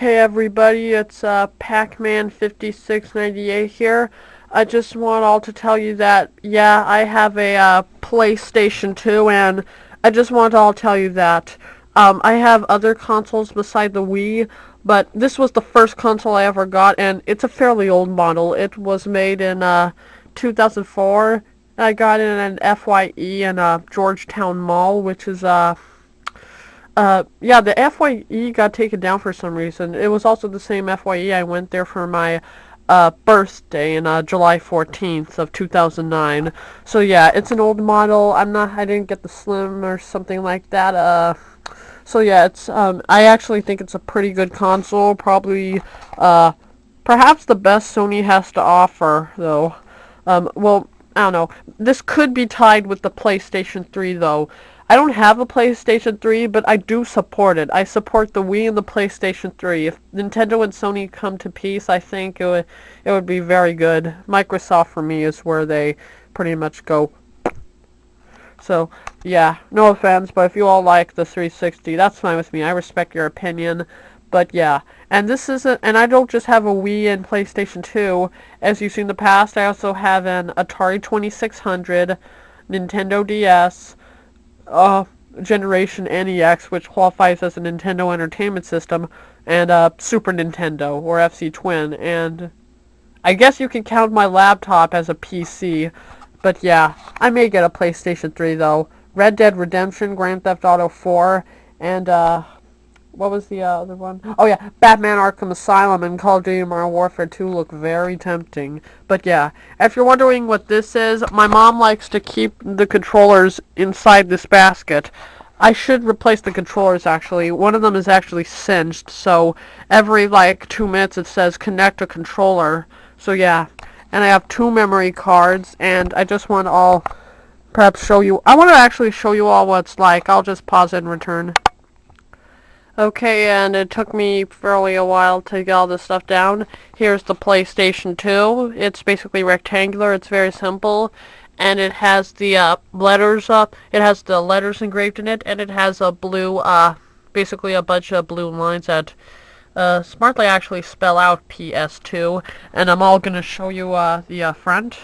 Hey everybody, it's Pac-Man 5698 here. I just want all to tell you that, yeah, I have a PlayStation 2, and I just want to all tell you that I have other consoles beside the Wii, but this was the first console I ever got, and it's a fairly old model. It was made in 2004. I got it in an FYE in Georgetown Mall, which is yeah, the FYE got taken down for some reason. It was also the same FYE I went there for my birthday in July 14th of 2009. So yeah, it's an old model. I didn't get the Slim or something like that. So yeah, I actually think it's a pretty good console. Probably, perhaps the best Sony has to offer, though. Well, I don't know. This could be tied with the PlayStation 3, though. I don't have a PlayStation 3, but I do support it. I support the Wii and the PlayStation 3. If Nintendo and Sony come to peace, I think it would be very good. Microsoft, for me, is where they pretty much go. So, yeah, no offense, but if you all like the 360, that's fine with me. I respect your opinion. But yeah, and I don't just have a Wii and PlayStation 2. As you've seen in the past, I also have an Atari 2600, Nintendo DS, Generation NEX, which qualifies as a Nintendo Entertainment System, and Super Nintendo, or FC Twin, and I guess you can count my laptop as a PC, but yeah, I may get a PlayStation 3, though. Red Dead Redemption, Grand Theft Auto 4, and, what was the other one? Oh yeah, Batman Arkham Asylum and Call of Duty Modern Warfare 2 look very tempting. But yeah, if you're wondering what this is, my mom likes to keep the controllers inside this basket. I should replace the controllers, actually. One of them is actually singed, so every like 2 minutes it says connect a controller. So yeah, and I have 2 memory cards, and I just want to all perhaps show you. I want to actually show you all what it's like. I'll just pause it and return. Okay, and it took me fairly a while to get all this stuff down. Here's the PlayStation 2. It's basically rectangular. It's very simple, and it has the letters up. It has the letters engraved in it, and it has a blue, basically a bunch of blue lines that smartly actually spell out PS2. And I'm all gonna show you the front.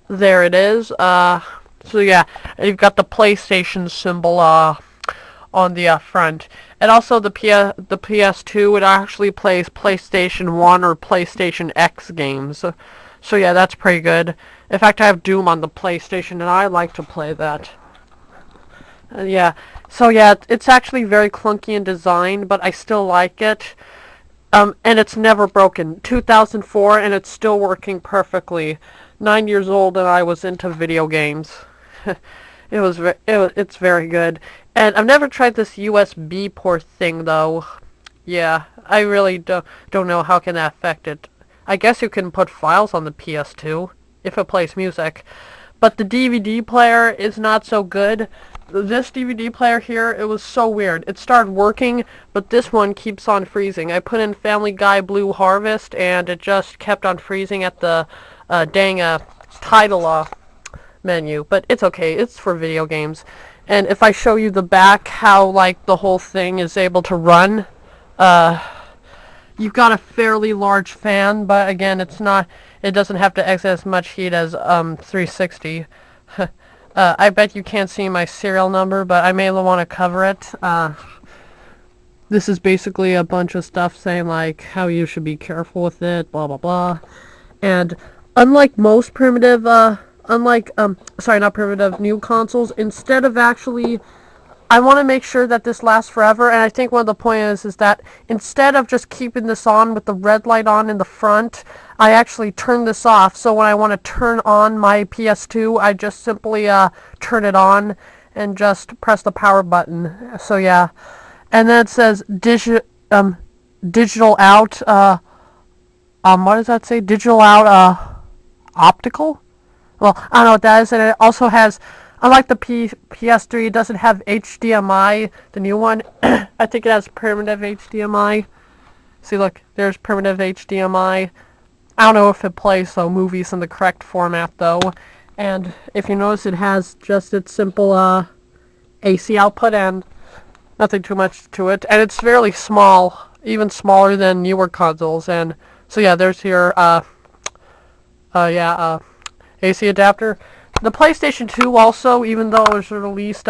There it is. So yeah, you've got the PlayStation symbol on the front, and also the PS2. It actually plays PlayStation 1 or PlayStation X games. So yeah, that's pretty good. In fact, I have Doom on the PlayStation, and I like to play that. Yeah. So yeah, it's actually very clunky in design, but I still like it. And it's never broken. 2004, and it's still working perfectly. 9 years old, and I was into video games. It's very good. And I've never tried this USB port thing, though. Yeah, I really don't know how can that affect it. I guess you can put files on the PS2 if it plays music, but the DVD player is not so good. This DVD player here, it was so weird. It started working, but this one keeps on freezing. I put in Family Guy Blue Harvest, and it just kept on freezing at the dang title menu. But it's okay. It's for video games. And if I show you the back, how like the whole thing is able to run, you've got a fairly large fan, but again, it doesn't have to exit as much heat as 360. I bet you can't see my serial number, but I may want to cover it. This is basically a bunch of stuff saying like how you should be careful with it, blah blah blah. And unlike most primitive not primitive, new consoles, instead of actually, I want to make sure that this lasts forever, and I think one of the points is that instead of just keeping this on with the red light on in the front, I actually turn this off, so when I want to turn on my PS2, I just simply turn it on and just press the power button. So yeah, and then it says digital out, what does that say? Digital out, optical? Well, I don't know what that is, and it also has, unlike the PS3, it doesn't have HDMI, the new one. I think it has primitive HDMI. See, look, there's primitive HDMI. I don't know if it plays movies in the correct format, though. And if you notice, it has just its simple AC output, and Nothing too much to it, and it's fairly small, even smaller than newer consoles. And so yeah, there's your AC adapter. The PlayStation 2 also, even though it was released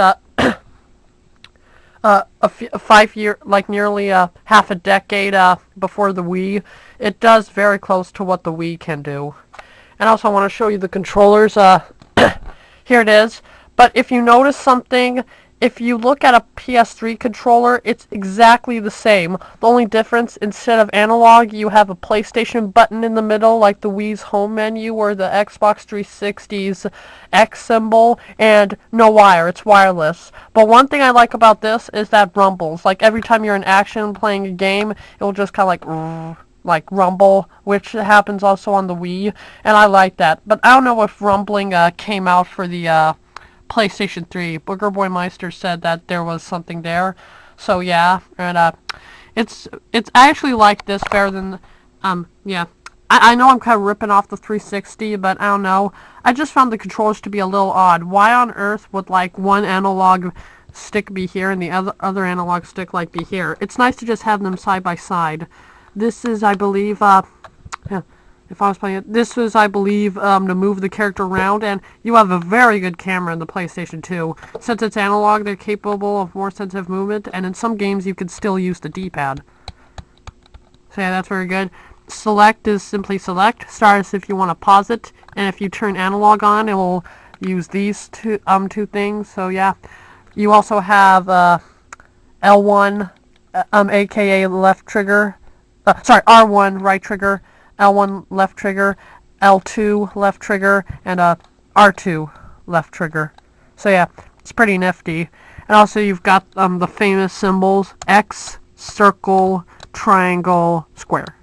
5 year, like nearly half a decade before the Wii, it does very close to what the Wii can do. And also I want to show you the controllers. Here it is. But if you notice something, if you look at a PS3 controller, it's exactly the same. The only difference, instead of analog, you have a PlayStation button in the middle, like the Wii's home menu, or the Xbox 360's X symbol, and no wire. It's wireless. But one thing I like about this is that rumbles. Like, every time you're in action playing a game, it'll just kind of like rumble, which happens also on the Wii, and I like that. But I don't know if rumbling came out for the PlayStation 3. Booger Boy Meister said that there was something there. So yeah, and it's I actually like this better than yeah. I know I'm kind of ripping off the 360, but I don't know. I just found the controllers to be a little odd. Why on earth would like one analog stick be here and the other analog stick like be here? It's nice to just have them side by side. This is, I believe, yeah. If I was playing it, this was, I believe, to move the character around, and you have a very good camera in the PlayStation 2. Since it's analog, they're capable of more sensitive movement, and in some games you could still use the D-pad. So yeah, that's very good. Select is simply select. Start is if you want to pause it, and if you turn analog on, it will use these two things. So yeah, you also have L1, aka left trigger. Sorry, R1 right trigger. L1 left trigger, L2 left trigger, and R2 left trigger. So yeah, it's pretty nifty. And also you've got the famous symbols, X, circle, triangle, square.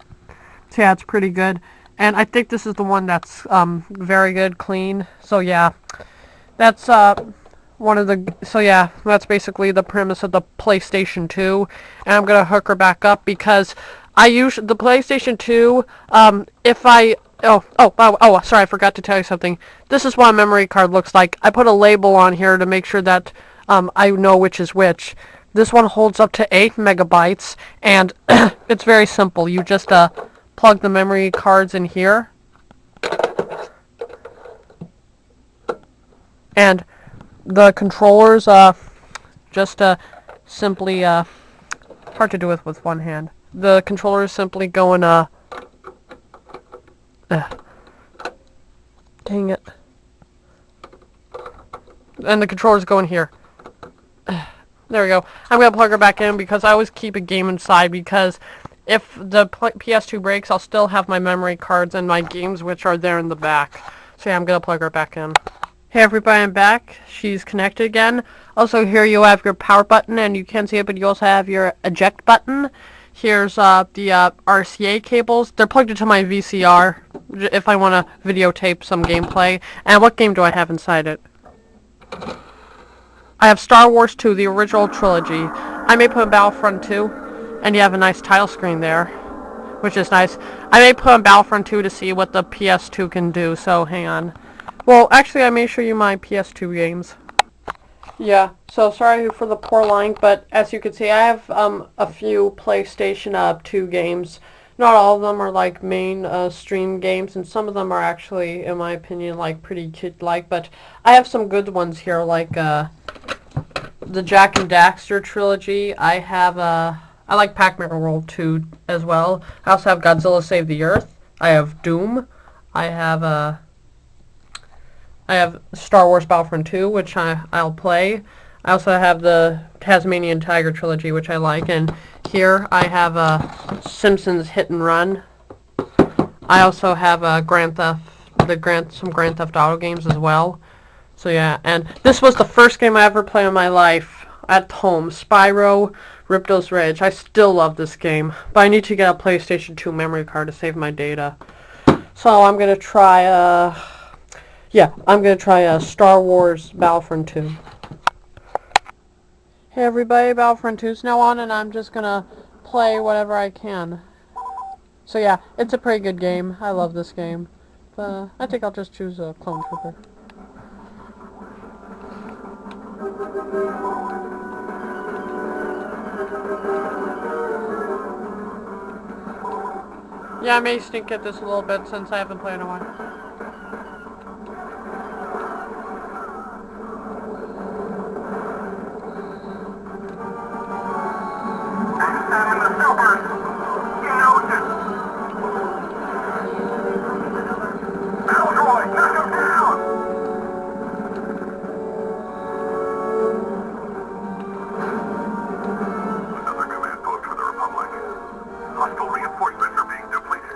So yeah, it's pretty good. And I think this is the one that's very good, clean. So yeah, that's one of the, so yeah, that's basically the premise of the PlayStation 2. And I'm going to hook her back up because I use the PlayStation 2, if I, sorry, I forgot to tell you something. This is what a memory card looks like. I put a label on here to make sure that I know which is which. This one holds up to 8 megabytes, and it's very simple. You just plug the memory cards in here, and the controllers just simply, hard to do with one hand. The controller is simply going, dang it. And the controller's going here. There we go. I'm going to plug her back in because I always keep a game inside because if the PS2 breaks, I'll still have my memory cards and my games which are there in the back. So yeah, I'm going to plug her back in. Hey everybody, I'm back. She's connected again. Also here you have your power button and you can't see it, but you also have your eject button. Here's the RCA cables. They're plugged into my VCR if I want to videotape some gameplay. And what game do I have inside it? I have Star Wars 2, the original trilogy. I may put Battlefront 2, and you have a nice title screen there, which is nice. I may put on Battlefront 2 to see what the PS2 can do, so hang on. Well, actually, I may show you my PS2 games. Yeah, so sorry for the poor line, but as you can see, I have a few PlayStation 2 games. Not all of them are like main stream games, and some of them are actually, in my opinion, like pretty kid-like. But I have some good ones here, like the Jak and Daxter trilogy. I have I like Pac-Man World 2 as well. I also have Godzilla Save the Earth. I have Doom. I have Star Wars Battlefront 2, which I'll play. I also have the Tasmanian Tiger trilogy, which I like. And here I have Simpsons Hit and Run. I also have some Grand Theft Auto games as well. So yeah, and this was the first game I ever played in my life at home. Spyro Ripto's Ridge. I still love this game, but I need to get a PlayStation 2 memory card to save my data. So I'm gonna try I'm going to try Star Wars Battlefront 2. Hey everybody, Battlefront 2 is now on, and I'm just going to play whatever I can. So yeah, it's a pretty good game. I love this game. I think I'll just choose a Clone Trooper. Yeah, I may stink at this a little bit since I haven't played in a while. Extending the supers. Geonosis. Battle droid, knock him down! Another command post for the Republic. Hostile reinforcements are being depleted.